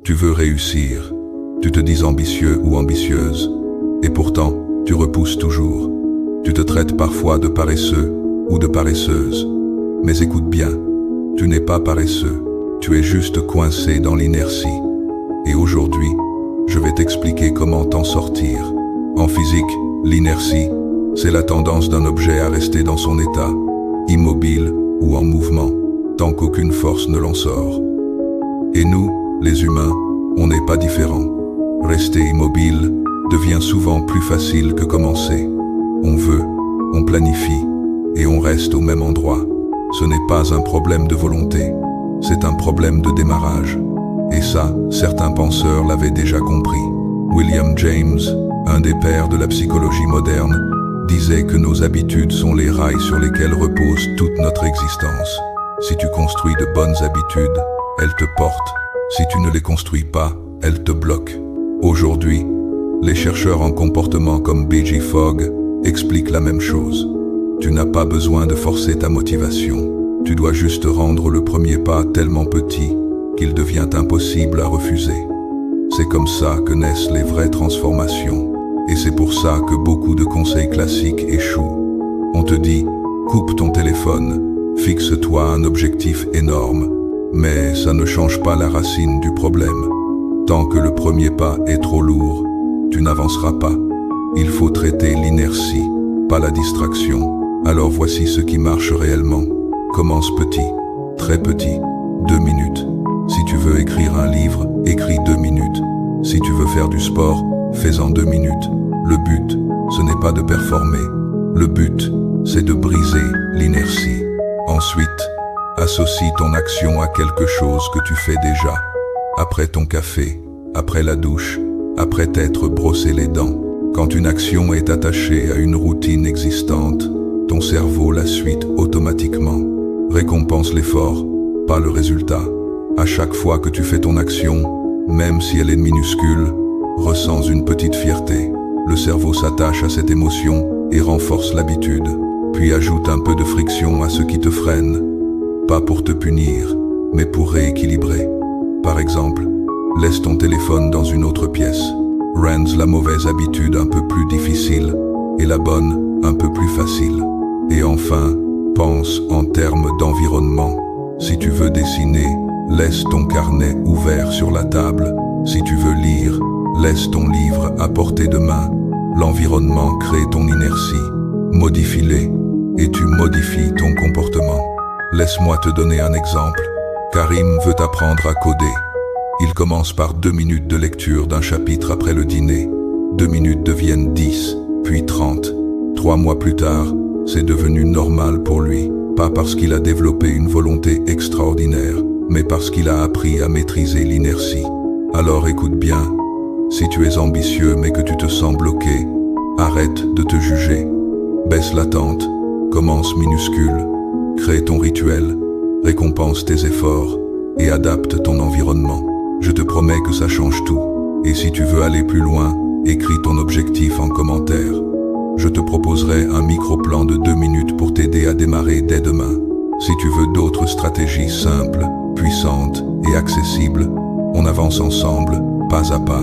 Tu veux réussir. Tu te dis ambitieux ou ambitieuse. Et pourtant, tu repousses toujours. Tu te traites parfois de paresseux ou de paresseuse. Mais écoute bien, tu n'es pas paresseux. Tu es juste coincé dans l'inertie. Et aujourd'hui, je vais t'expliquer comment t'en sortir. En physique, l'inertie, c'est la tendance d'un objet à rester dans son état, immobile ou en mouvement, tant qu'aucune force ne l'en sort. Et nous, les humains, on n'est pas différents. Rester immobile devient souvent plus facile que commencer. On veut, on planifie, et on reste au même endroit. Ce n'est pas un problème de volonté, c'est un problème de démarrage. Et ça, certains penseurs l'avaient déjà compris. William James, un des pères de la psychologie moderne, disait que nos habitudes sont les rails sur lesquels repose toute notre existence. Si tu construis de bonnes habitudes, elles te portent. Si tu ne les construis pas, elles te bloquent. Aujourd'hui, les chercheurs en comportement comme B.J. Fogg expliquent la même chose. Tu n'as pas besoin de forcer ta motivation. Tu dois juste rendre le premier pas tellement petit qu'il devient impossible à refuser. C'est comme ça que naissent les vraies transformations. Et c'est pour ça que beaucoup de conseils classiques échouent. On te dit, coupe ton téléphone, fixe-toi un objectif énorme. Mais ça ne change pas la racine du problème. Tant que le premier pas est trop lourd, tu n'avanceras pas. Il faut traiter l'inertie, pas la distraction. Alors voici ce qui marche réellement. Commence petit, très petit, 2 minutes. Si tu veux écrire un livre, écris 2 minutes. Si tu veux faire du sport, fais-en 2 minutes. Le but, ce n'est pas de performer. Le but, c'est de briser l'inertie. Ensuite, associe ton action à quelque chose que tu fais déjà. Après ton café, après la douche, après t'être brossé les dents. Quand une action est attachée à une routine existante, ton cerveau la suit automatiquement. Récompense l'effort, pas le résultat. À chaque fois que tu fais ton action, même si elle est minuscule, ressens une petite fierté. Le cerveau s'attache à cette émotion et renforce l'habitude, puis ajoute un peu de friction à ce qui te freine. Pas pour te punir, mais pour rééquilibrer. Par exemple, laisse ton téléphone dans une autre pièce. Rends la mauvaise habitude un peu plus difficile et la bonne un peu plus facile. Et enfin, pense en termes d'environnement. Si tu veux dessiner, laisse ton carnet ouvert sur la table. Si tu veux lire, laisse ton livre à portée de main. L'environnement crée ton inertie. Modifie-les et tu modifies ton comportement. Laisse-moi te donner un exemple. Karim veut apprendre à coder. Il commence par 2 minutes de lecture d'un chapitre après le dîner. 2 minutes deviennent 10, puis 30. 3 mois plus tard, c'est devenu normal pour lui. Pas parce qu'il a développé une volonté extraordinaire, mais parce qu'il a appris à maîtriser l'inertie. Alors écoute bien, si tu es ambitieux mais que tu te sens bloqué, arrête de te juger. Baisse l'attente, commence minuscule, crée ton rituel, récompense tes efforts et adapte ton environnement. Je te promets que ça change tout. Et si tu veux aller plus loin, écris ton objectif en commentaire. Je te proposerai un micro-plan de 2 minutes pour t'aider à démarrer dès demain. Si tu veux d'autres stratégies simples, puissantes et accessibles, on avance ensemble, pas à pas.